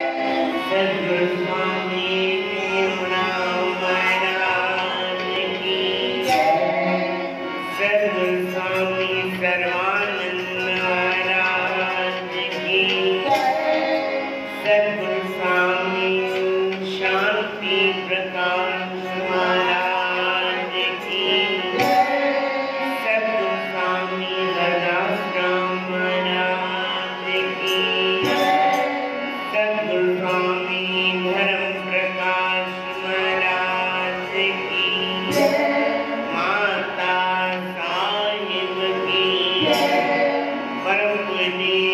सद्गुरु स्वामी भीमराव महाराज की सद्गुरु स्वामी सर्वानंद महाराज की सद्गुरु स्वामी शांति प्रकाश महाराज की सद्गुरु स्वामी हरदास राम महाराज की सद्गुरु स्वामी धर्म प्रकाश महाराज की माता साहिब की परम पूजनीय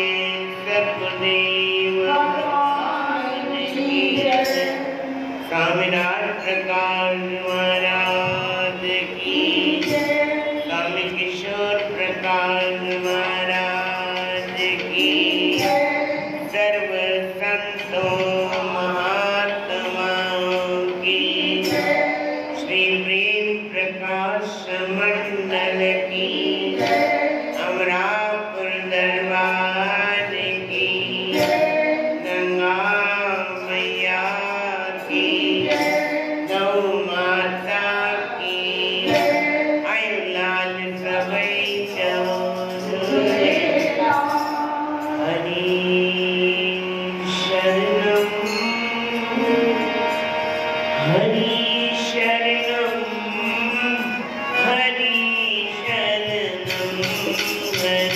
सद्गुरुदेव भगवान की स्वामीनाथ प्रकाश महाराज की स्वामी किशोर प्रकाश महाराज की सर्व संतों महात्माओं की श्री प्रेम प्रकाश मंडल की अमरापुर दरबार की गंगा मैया की गौ माता की आयुलाल सबई चौधरी हरि शरणम हरि शरणम हरि शरणम हरि शरणम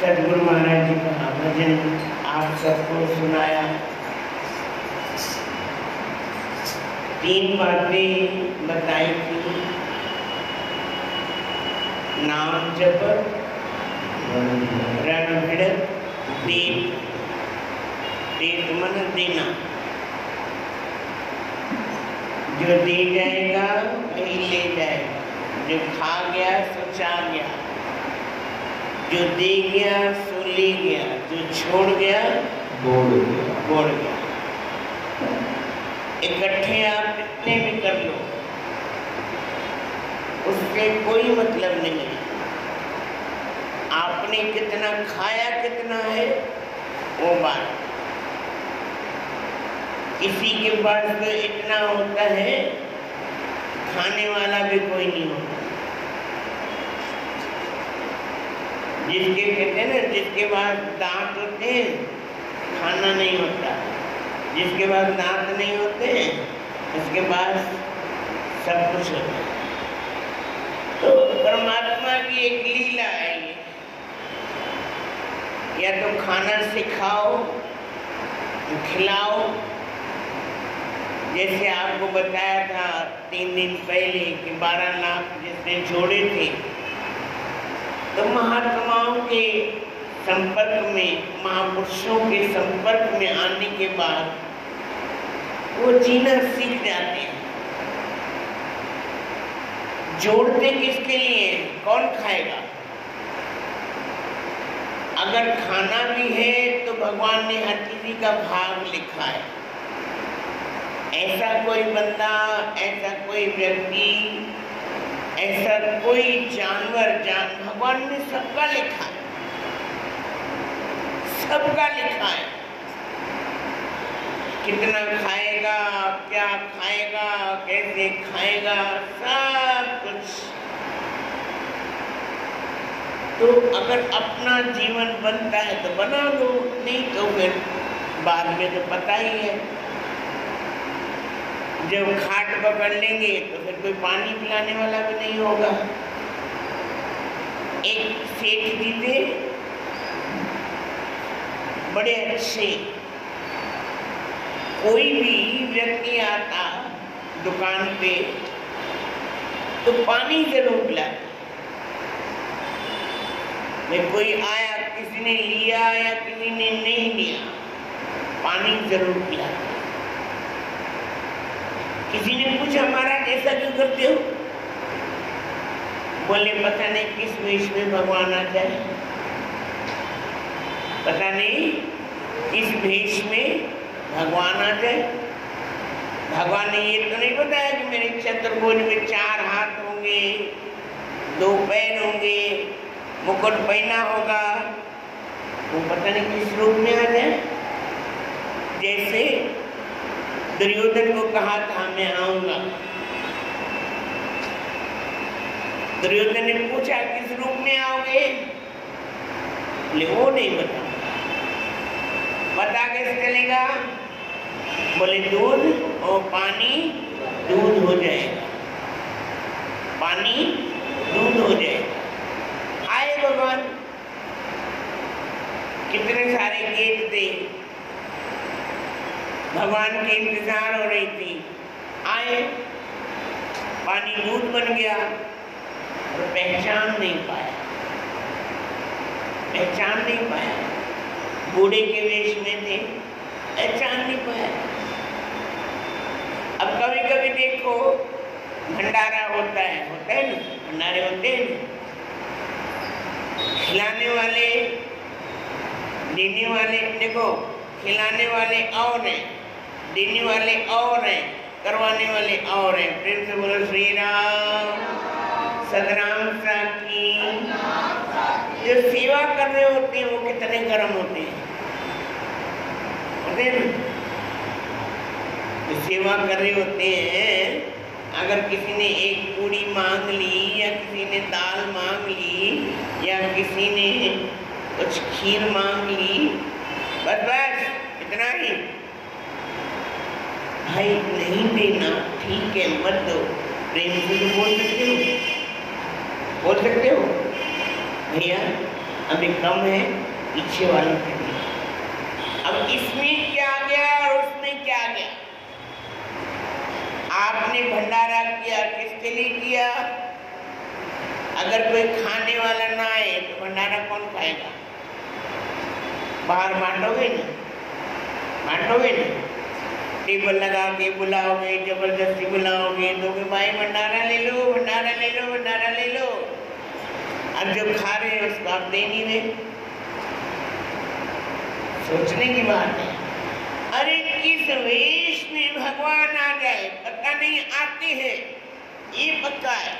सद्गुरु महाराज जी का भजन आप सबको सुनाया। तीन बातें बताई थी, नाम जप, रण भिड़त, दीप दीप मन देना। जो दे जाएगा वही ले जाएगा, जो खा गया सो चा गया, जो दे गया सो ले गया, जो छोड़ गया बोल गया। इकट्ठे आप कितने भी कर लो, उससे कोई मतलब नहीं है। आपने कितना खाया कितना है वो बात। किसी के पास तो इतना होता है खाने वाला भी कोई नहीं होता। जिसके कहते हैं ना, जिसके पास दांत होते हैं खाना नहीं होता, जिसके पास दांत नहीं होते उसके पास सब कुछ होता है। तो परमात्मा की एक लीला है ये, या तो खाना सिखाओ, खिलाओ। जैसे आपको बताया था 3 दिन पहले कि 12 लाख जिसने जोड़े थे, तो महात्माओं के संपर्क में, महापुरुषों के संपर्क में आने के बाद वो जीना सीख जाते हैं। जोड़ते किसके लिए? कौन खाएगा? अगर खाना भी है तो भगवान ने हर किसी का भाग लिखा है। ऐसा कोई बंदा, ऐसा कोई व्यक्ति, ऐसा कोई जानवर, भगवान ने सबका लिखा है, सबका लिखा है। कितना खाएगा, क्या खाएगा, कैसे खाएगा, सब कुछ। तो अगर अपना जीवन बनता है तो बना लो, नहीं तो फिर बाद में तो पता ही है। जब खाट पकड़ लेंगे तो फिर कोई पानी पिलाने वाला भी नहीं होगा। एक सेठ जी थे, बड़े अच्छे। कोई भी व्यक्ति आता दुकान पे तो पानी जरूर पिलाते। कोई आया, किसी ने लिया या किसी ने नहीं लिया, पानी जरूर पिलाते। किसी ने पूछा महाराज ऐसा क्यों करते हो? बोले पता नहीं किस वेश में भगवान आ जाए, पता नहीं किस वेश में भगवान आ जाए। भगवान ने ये तो नहीं बताया कि मेरे चतुर्भुज में 4 हाथ होंगे, 2 पैर होंगे, मुकुट पहना होगा। वो पता नहीं किस रूप में आ जाए। जैसे दुर्योधन को कहा था मैं आऊंगा, दुर्योधन ने पूछा किस रूप में आओगे? बोले वो नहीं बता। पता कैसे चलेगा? बोले दूध और पानी दूध हो जाएगा, पानी दूध हो जाएगा। आए भगवान, कितने सारे गेट थे, भगवान के इंतजार हो रही थी। आए, पानी दूध बन गया और पहचान नहीं पाया, पहचान नहीं पाया। बूढ़े के वेश में थे, पहचान नहीं पाया। अब कभी कभी देखो भंडारा होता है ना, भंडारे होते हैं, खिलाने वाले देने वाले, देखो खिलाने वाले और हैं, देने वाले और हैं, करवाने वाले और हैं। प्रेम से बोलो श्री राम सतराम साकी। जो सेवा कर रहे होते हैं वो कितने गर्म होते हैं, जो सेवा कर रहे होते हैं। अगर किसी ने एक पूरी मांग ली, या किसी ने दाल मांग ली, या किसी ने कुछ खीर मांग ली, बस बस इतना ही। भाई नहीं देना ठीक है, मत दो। प्रेम से तो बोल सकते हो, बोल सकते हो भैया अभी कम है, पीछे वालों के लिए। अब इसमें क्या गया और उसमें क्या गया? आपने भंडारा किया, किसके लिए किया? अगर कोई खाने वाला ना आए तो भंडारा कौन खाएगा? बाहर बांटोगे ना, बांटोगे ना। टेबल लगा के बुलाओगे, जबरदस्ती बुलाओगे, तो भाई भंडारा ले लो, भंडारा ले लो, भंडारा ले लो। अब जो खा रहे हैं उसको आप दे नहीं रहे। सोचने की बात है। अरे किस वेश में भगवान आ जाए पता नहीं, आते हैं ये पक्का है,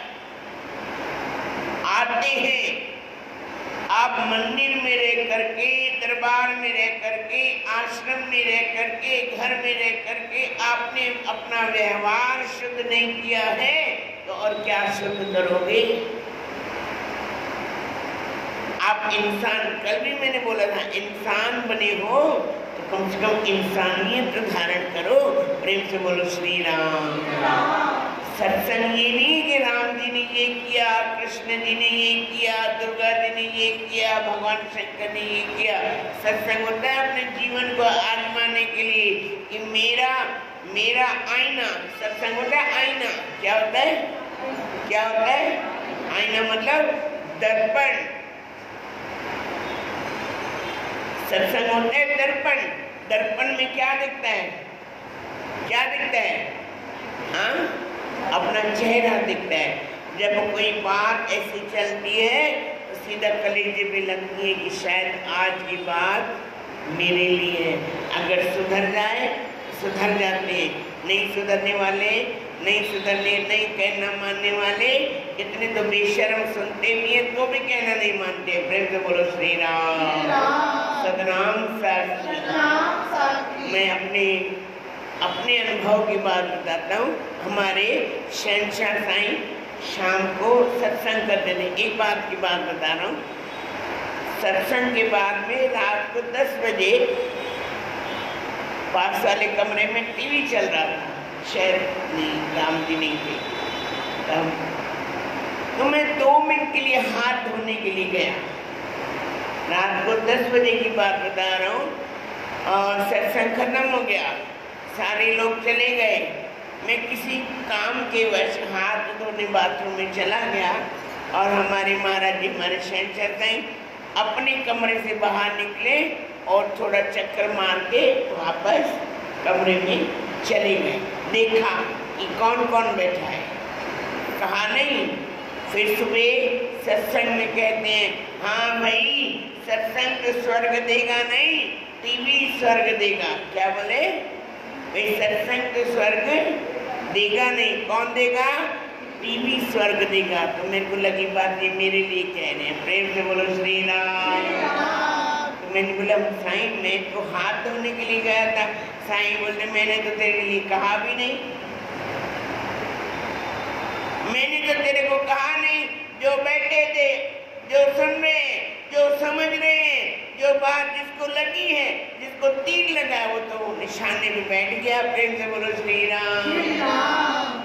आते हैं। आप मंदिर में रह करके, दरबार में रह करके, आश्रम में रह करके, घर में रह करके आपने अपना व्यवहार शुद्ध नहीं किया है तो और क्या शुद्ध करोगे? आप इंसान, कल भी मैंने बोला था, इंसान बने हो तो कम से कम इंसानियत धारण करो। प्रेम से बोलो श्री राम। सत्संग ये नहीं कि राम जी ने ये किया, कृष्ण जी ने ये किया, दुर्गा जी ने ये किया, भगवान शंकर ने ये किया। सत्संग होता है अपने जीवन को आजमाने के लिए कि मेरा आईना। सत्संग होता है आईना। क्या होता है? क्या होता है? आईना मतलब दर्पण। सत्संग होता है दर्पण। दर्पण में क्या दिखता है? क्या दिखता है? हाँ, अपना चेहरा दिखता है। जब कोई बात ऐसी चलती है तो सीधा कलेजे में लगती है कि शायद आज की बात मेरे लिए है। अगर सुधर जाए सुधर जाते हैं, नहीं सुधरने वाले, नहीं सुधरने, नहीं कहना मानने वाले, इतने तो बेशर्म सुनते भी हैं तो भी कहना नहीं मानते। प्रेम से बोलो श्री राम। सतनाम साखी। मैं अपने अनुभव की बात बताता हूँ। हमारे शहंशाह साईं शाम को सत्संग करते थे। एक बात की बात बता रहा हूँ। सत्संग के बाद में रात को 10 बजे पास वाले कमरे में टीवी चल रहा था। शहर नहीं, राम जी नहीं थे तब। तो मैं 2 मिनट के लिए हाथ धोने के लिए गया। रात को 10 बजे की बात बता रहा हूँ और सत्संग खत्म हो गया, सारे लोग चले गए। मैं किसी काम के वश हाथ धोने बाथरूम में चला गया और हमारे महाराज जी, हमारे शहंशाह साईं अपने कमरे से बाहर निकले और थोड़ा चक्कर मार के वापस कमरे में चले गए। देखा कि कौन कौन बैठा है, कहा नहीं। फिर सुबह सत्संग में कहते हैं, हाँ भाई सत्संग तो स्वर्ग देगा नहीं, टीवी स्वर्ग देगा। क्या बोले? भाई सत्संग तो स्वर्ग देगा नहीं, कौन देगा? टीवी स्वर्ग देगा। तो मेरे को लगी बात ये मेरे लिए कह रहे हैं। प्रेम से बोलो श्री राम। तो मैंने बोला साईं मैं तो हाथ धोने के लिए गया था। साईं बोलते मैंने तो तेरे लिए कहा भी नहीं, मैंने तो तेरे को कहा नहीं। जो बैठे थे, जो सुन रहे, जो समझ रहे, जो बात जिसको लगी है, जिसको तीर लगा वो तो निशाने में बैठ गया। प्रेम से बोलो श्री राम।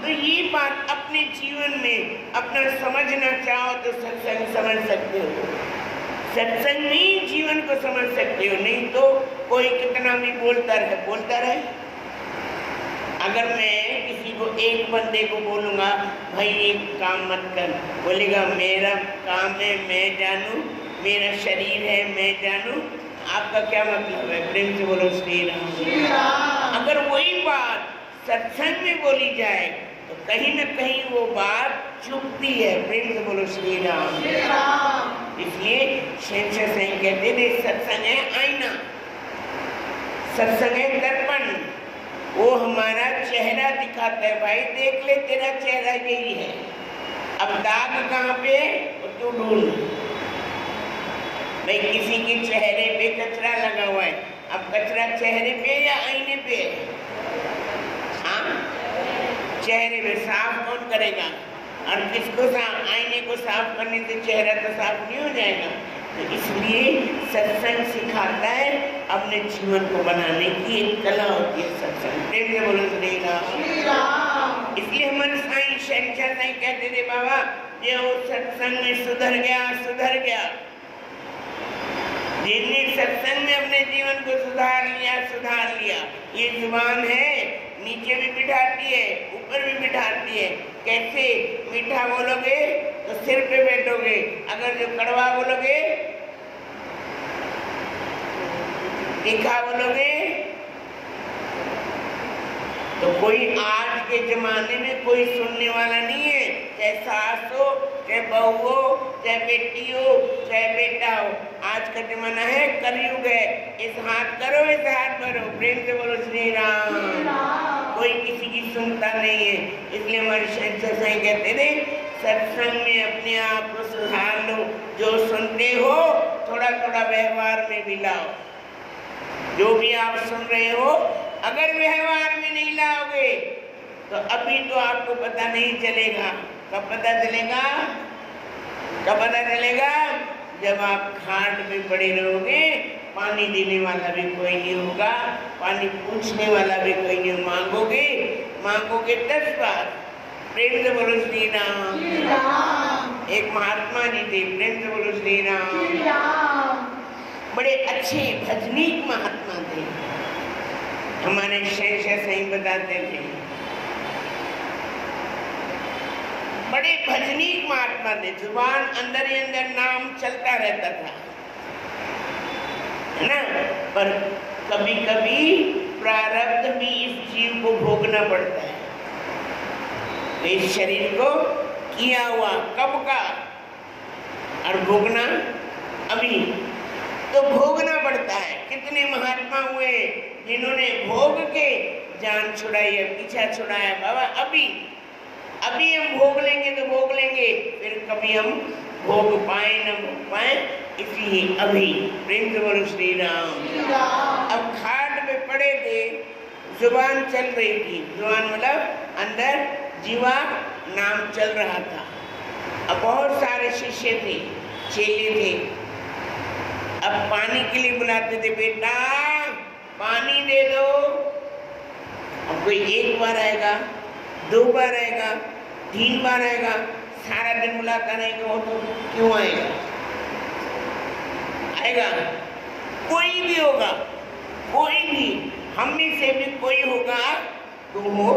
तो ये बात अपने जीवन में अपना समझना चाहो तो सत्संग समझ सकते हो, सत्संग में जीवन को समझ सकते हो। नहीं तो कोई कितना भी बोलता रहे। अगर मैं किसी को, एक बंदे को बोलूँगा भाई ये काम मत कर, बोलेगा मेरा काम है मैं जानूँ, मेरा शरीर है मैं जानूँ। आपका क्या मतलब है? प्रेम से बोलो श्री राम। अगर वही बात सत्संग में बोली जाए तो कहीं न कहीं वो बात चुभती है। प्रेम से बोलो श्री राम। इसलिए शहंशाह साईं कहते थे सत्संग है आईना, सत्संग है दर्पण। वो हमारा चेहरा दिखाता है। भाई देख ले तेरा चेहरा यही है, अब दाग कहाँ पे वो तू ढूंढ। भाई किसी के चेहरे पे कचरा लगा हुआ है, अब कचरा चेहरे पे या आईने पे? हाँ, चेहरे पे। साफ कौन करेगा? और किसको साफ? आईने को साफ करने से चेहरा तो साफ नहीं हो जाएगा। तो इसलिए सत्संग सिखाता है अपने जीवन को बनाने की एक कला होती है सत्संग। प्रेम से बोलो श्री राम। इसलिए हमारे साईं शहंशाह साईं कहते थे बाबा जो सत्संग में सुधर गया। जिसने सत्संग में अपने जीवन को सुधार लिया। ये जुबान है, नीचे भी बिठाती है, ऊपर भी बिठाती है। कैसे? मीठा बोलोगे तो सिर पे बैठोगे, अगर जो कड़वा बोलोगे, तीखा बोलोगे तो कोई आज के जमाने में कोई सुनने वाला नहीं है। चाहे सास हो, चाहे बहू हो, चाहे बेटी हो, चाहे बेटा हो। आज का जमाना है, कलयुग है। इस इस हाथ करो, इस हाथ भरो, प्रेम से बोलो श्री राम। कोई किसी की सुनता नहीं है, इसलिए हमारे सत्संग कहते थे सत्संग में अपने आप को सुधार लो। जो सुनते हो थोड़ा थोड़ा व्यवहार में भी लाओ। जो भी आप सुन रहे हो अगर व्यवहार में नहीं लाओगे तो अभी तो आपको पता नहीं चलेगा। कब पता चलेगा? कब पता चलेगा? जब आप खाट पे पड़े रहोगे, पानी देने वाला भी कोई नहीं होगा, पानी पूछने वाला भी कोई नहीं। मांगोगे 10 बार। प्रेम से बोलो श्री राम। एक महात्मा जी थे, प्रेम से बोलो श्री राम। बड़े अच्छे भजनीक महात्मा थे। हमारे शहंशाह सही बताते थे, बड़े भजनीक महात्मा थे। जुबान अंदर ही अंदर नाम चलता रहता था, है ना। पर कभी कभी प्रारब्ध भी इस जीव को भोगना पड़ता है। तो इस शरीर को किया हुआ कब का और भोगना अभी तो भोगना पड़ता है। कितने महात्मा हुए जिन्होंने भोग के जान छुड़ाई है, पीछा छुड़ाया। बाबा अभी हम भोग लेंगे तो भोग लेंगे, फिर कभी हम भोग पाए न भोग पाए, इसलिए अभी। प्रेम से बोलो श्री राम। अब खाट पे पड़े थे, जुबान चल रही थी। जुबान मतलब अंदर जीवा नाम चल रहा था। अब बहुत सारे शिष्य थे, चेले थे। अब पानी के लिए बुलाते थे, बेटा पानी दे दो। अब कोई 1 बार आएगा, 2 बार आएगा, 3 बार आएगा, सारा दिन बुलाता रहेगा वो तो क्यों आएगा? आएगा कोई भी होगा, कोई भी हम में से भी कोई होगा तो वो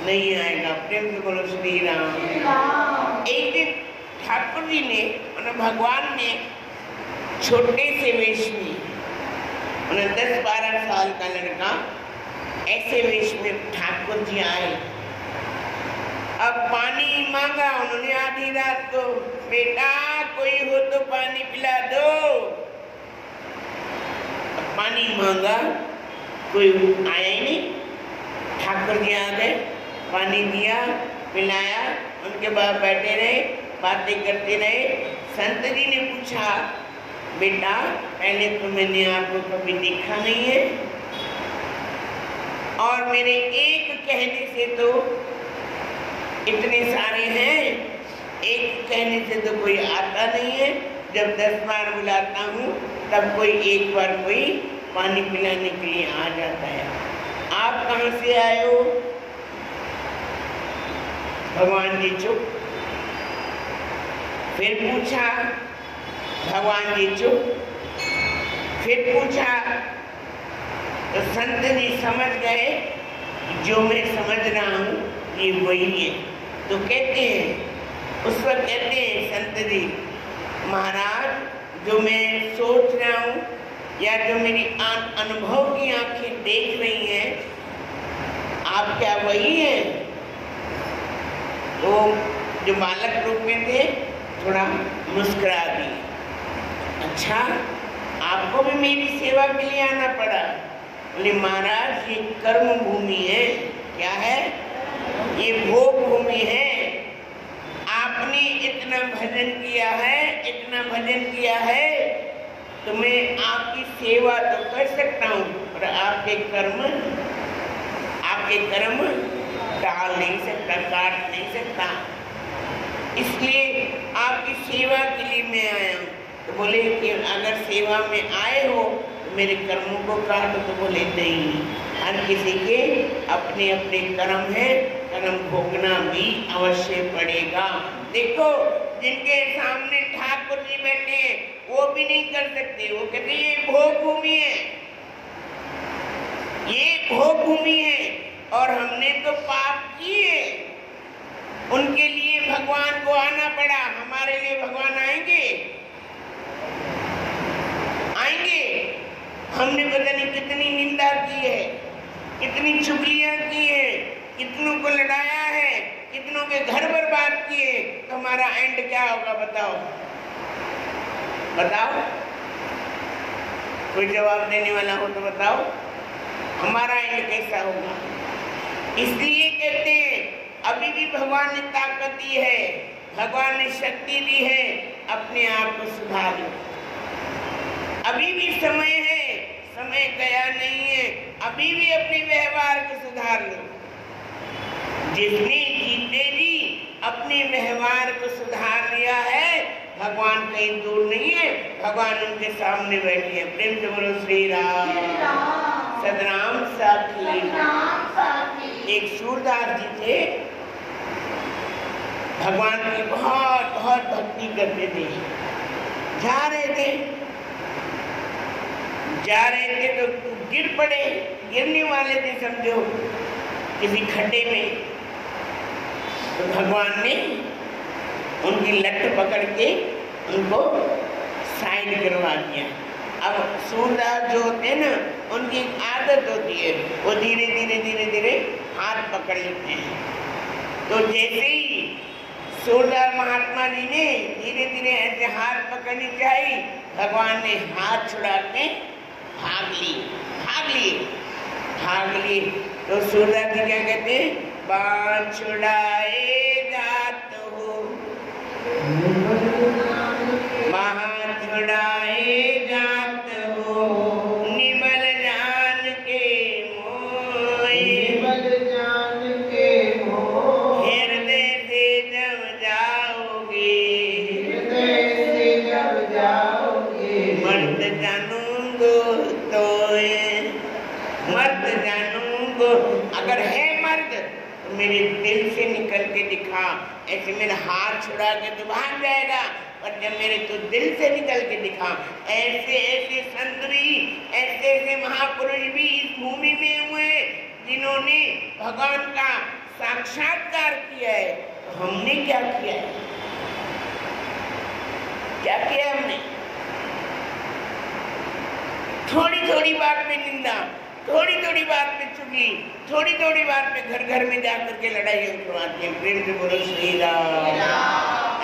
नहीं आएगा। प्रेम से बोलो श्री राम। एक दिन ठाकुर जी ने मतलब भगवान ने छोटे से वेश में, 10-12 साल का लड़का ऐसे वेश में ठाकुर जी आए। अब पानी मांगा उन्होंने आधी रात को, बेटा कोई हो तो पानी पिला दो। अब पानी मांगा, कोई आया ही नहीं। ठाकुर जी आ गए, पानी दिया, पिलाया, उनके बाद बैठे रहे, बातें करते रहे। संत जी ने पूछा, बेटा पहले तो मैंने आपको कभी देखा नहीं है और मेरे एक कहने से तो इतने सारे हैं, एक कहने से तो कोई आता नहीं है। जब 10 बार बुलाता हूँ तब कोई 1 बार कोई पानी पिलाने के लिए आ जाता है। आप कहाँ से आए हो? भगवान जी चुप। फिर पूछा, भगवान जी चुप। फिर पूछा तो संत जी समझ गए जो मैं समझ रहा हूँ ये वही है। तो कहते हैं, उस वक्त कहते हैं संत जी, महाराज जो मैं सोच रहा हूँ या जो मेरी अनुभव की आंखें देख रही हैं, आप क्या वही हैं? तो जो बालक रूप में थे थोड़ा मुस्कुरा दी। अच्छा आपको भी मेरी सेवा के लिए आना पड़ा? बोले महाराज ये कर्म भूमि है। क्या है? ये भोग भूमि है। आपने इतना भजन किया है, इतना भजन किया है, तो मैं आपकी सेवा तो कर सकता हूँ पर आपके कर्म टाल नहीं सकता, काट नहीं सकता। इसलिए आपकी सेवा के लिए मैं आया हूँ। तो बोले कि अगर सेवा में आए हो तो मेरे कर्मों को काटो। तो बोले नहीं, हर किसी के अपने अपने कर्म है, कर्म भोगना भी अवश्य पड़ेगा। देखो जिनके सामने ठाकुर जी बैठे हैं वो भी नहीं कर सकते। वो कहते ये भोग भूमि है, ये भोग भूमि है और हमने तो पाप किए, उनके लिए भगवान को आना पड़ा। हमारे लिए भगवान आएंगे? हमने पता नहीं कितनी निंदा की है, कितनी चुगलियां की है, कितनों को लड़ाया है, कितनों के घर बर्बाद किए, तो हमारा एंड क्या होगा? बताओ बताओ। कोई जवाब देने वाला हो तो बताओ, हमारा एंड कैसा होगा? इसलिए कहते हैं अभी भी भगवान ने ताकत दी है, भगवान ने शक्ति दी है, अपने आप को सुधार लो। अभी भी समय है, समय गया नहीं है, अभी भी अपने व्यवहार को सुधार लो। जिसने जीते जी अपने व्यवहार को सुधार लिया है, भगवान कहीं दूर नहीं है, भगवान उनके सामने बैठे हैं। प्रेम से बोलो श्री राम सतनाम साखी। एक सूरदास जी थे, भगवान की बहुत बहुत भक्ति करते थे। जा रहे थे तो गिर पड़े, गिरने वाले थे समझो किसी खड्डे में। तो भगवान ने उनकी लट पकड़ के उनको साइड करवा दिया। अब सूरदास जो होते हैं ना, उनकी एक आदत होती है, वो धीरे धीरे हाथ पकड़ लेते हैं। तो जैसे ही सूरदास महात्मा जी ने धीरे धीरे ऐसे हाथ पकड़नी चाहिए, भगवान ने हाथ छुड़ा के भाग लिए। तो सूरदास जी क्या कहते हैं? बाँध छुड़ाए जात हो, बाँध छुड़ाए जात हो, निमल जान के मोह, हृदय से जब जाओगे, मर्द जानूंगो तो मर्द जानूंगो। अगर है मर्द तो मेरे दिल से निकल के दिखा। ऐसे मेरा हाथ छुड़ा के तो भाग जाएगा, पर जब मेरे तो दिल से निकल के दिखा। ऐसे ऐसे संतरी, ऐसे ऐसे महापुरुष भी इस भूमि में हुए जिन्होंने भगवान का साक्षात्कार किया है। तो हमने क्या किया है? क्या किया हमने? थोड़ी थोड़ी बात में निंदा, थोड़ी थोड़ी बात पे चुगली, थोड़ी थोड़ी बात पे घर घर में जाकर के लड़ाई करवाते हैं। प्रेम से बोलो श्री राम।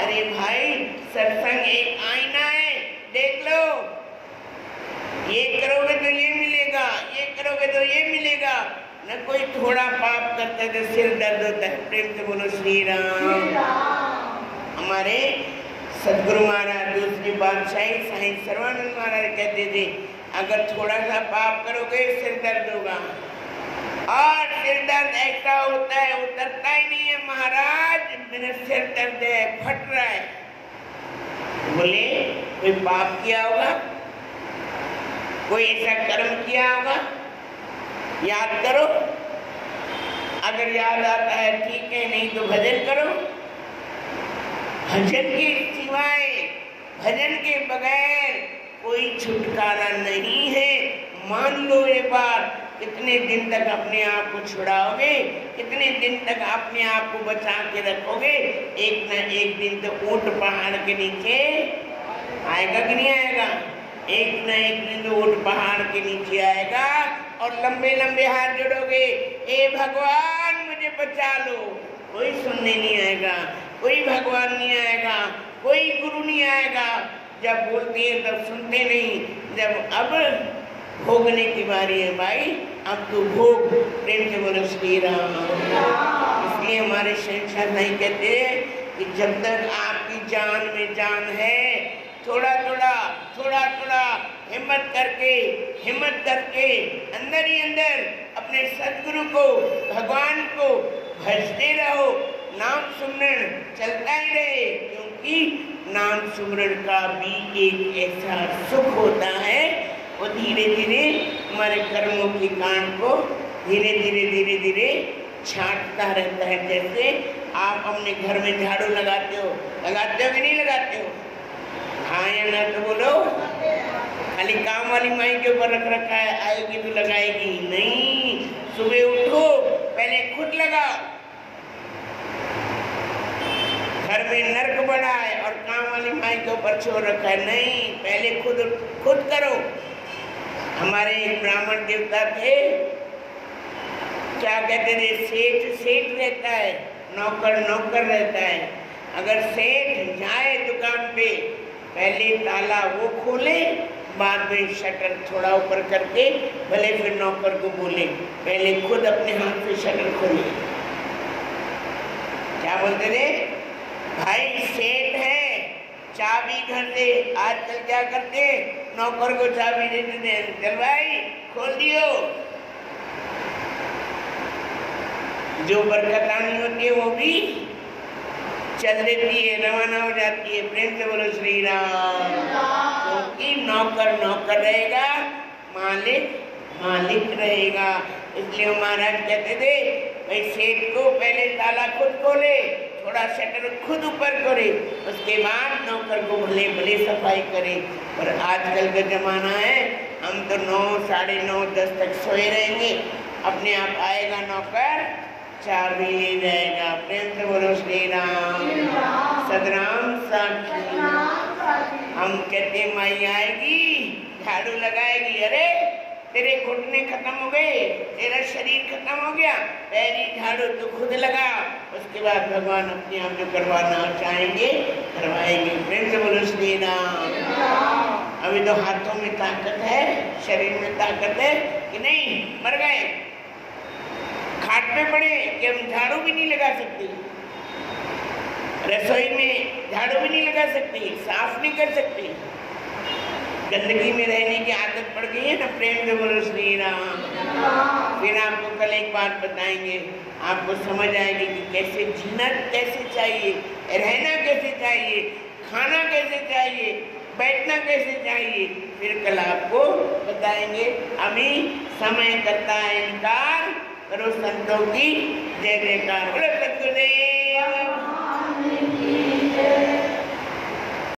अरे भाई, सत्संग एक आईना है, देख लो। ये करोगे तो ये मिलेगा, ये करोगे तो ये मिलेगा। न कोई थोड़ा पाप करता है तो सिर दर्द होता है। प्रेम से बोलो श्री राम। हमारे सदगुरु महाराज दूसरी बादशाही साईं सर्वानंद महाराज कहते थे, अगर थोड़ा सा पाप करोगे सिर दर्द होगा। और सिर दर्द ऐसा होता है, उतरता ही नहीं है। महाराज, मेरा सिर दर्द है, फट रहा है। बोले कोई पाप किया होगा, कोई ऐसा कर्म किया होगा, याद करो। अगर याद आता है ठीक है, नहीं तो भजन करो। भजन के सिवाय, भजन के बगैर कोई छुटकारा नहीं है। मान लो ये बात। कितने दिन तक अपने आप को छुड़ाओगे, कितने दिन तक अपने आप को बचा के रखोगे? एक न एक दिन तो ऊंट पहाड़ के नीचे आएगा कि नहीं आएगा? एक न एक दिन तो ऊंट पहाड़ के नीचे आएगा और लंबे लंबे हाथ जोड़ोगे, ए भगवान मुझे बचा लो। कोई सुनने नहीं आएगा, कोई भगवान नहीं आएगा, कोई गुरु नहीं आएगा। जब बोलते हैं तब सुनते नहीं। जब अब भोगने की बारी है भाई, अब तो भोग। प्रेम से बोलो श्री राम। इसलिए हमारे शहंशाह नहीं कहते कि जब तक आपकी जान में जान है, थोड़ा थोड़ा हिम्मत करके अंदर ही अंदर अपने सदगुरु को, भगवान को भजते रहो। नाम सुमरण चलता ही रहे, क्योंकि नाम सुमरण का भी एक ऐसा सुख होता है, वो धीरे धीरे हमारे कर्मों की कांड को धीरे धीरे छांटता रहता है। जैसे आप अपने घर में झाड़ू लगाते हो कि नहीं लगाते हो? हाँ या ना तो बोलो। खाली काम वाली माई के ऊपर रख रखा है, आएगी तो लगाएगी नहीं। सुबह उठो, पहले खुद लगाओ। घर में नर्क बड़ा है और काम वाली माई के ऊपर छोड़ रखा है, नहीं, पहले खुद करो। हमारे एक ब्राह्मण देवता थे, क्या कहते थे, सेठ रहता है, नौकर रहता है। अगर सेठ जाए दुकान पे, पहले ताला वो खोले बाद में शटर थोड़ा ऊपर करके भले फिर नौकर को बोले, पहले खुद अपने हाथ से शटर खोले। क्या बोलते थे? भाई सेठ है, चाबी घर दे। आजकल क्या करते, नौकर को चाबी दे देते, चल भाई खोल दियो। जो बरकत आनी होती है वो भी चल देती है, रवाना हो जाती है। प्रेम से बोलो श्री राम। क्योंकि नौकर नौकर रहेगा, मालिक मालिक रहेगा। इसलिए महाराज कहते थे भाई सेठ को पहले ताला खुद खोले, थोड़ा शटर खुद ऊपर करे, उसके बाद नौकर को भले भले सफाई करे। पर आजकल का जमाना है, हम तो 9, 9:30, 10 तक सोए रहेंगे, अपने आप आएगा नौकर, चाबी ले जाएगा। प्रेम से बोलो श्री राम। सदराम साखी। हम कहते माई आएगी, झाड़ू लगाएगी, अरे तेरे घुटने खत्म हो गए, तेरा शरीर खत्म हो गया, पहली झाड़ू तो खुद लगा, उसके बाद भगवान अपने आप जो करवाना चाहेंगे करवाएंगे। प्रेम से बोलो श्री राम। अभी तो हाथों में ताकत है, शरीर में ताकत है कि नहीं? मर गए, खाट पे पड़े कि हम झाड़ू भी नहीं लगा सकते, रसोई में झाड़ू भी नहीं लगा सकते, साफ नहीं कर सकते, गंदगी में रहने की आदत पड़ गई है ना। प्रेम से बोलो श्री राम। फिर आपको कल एक बात बताएंगे, आपको समझ आएगी कि कैसे जीना कैसे चाहिए, रहना कैसे चाहिए, खाना कैसे चाहिए, बैठना कैसे चाहिए। फिर कल आपको बताएंगे। अभी समय करता है इनकार, करो संतों की जय जयकार। बोलो सतगुरुदेव।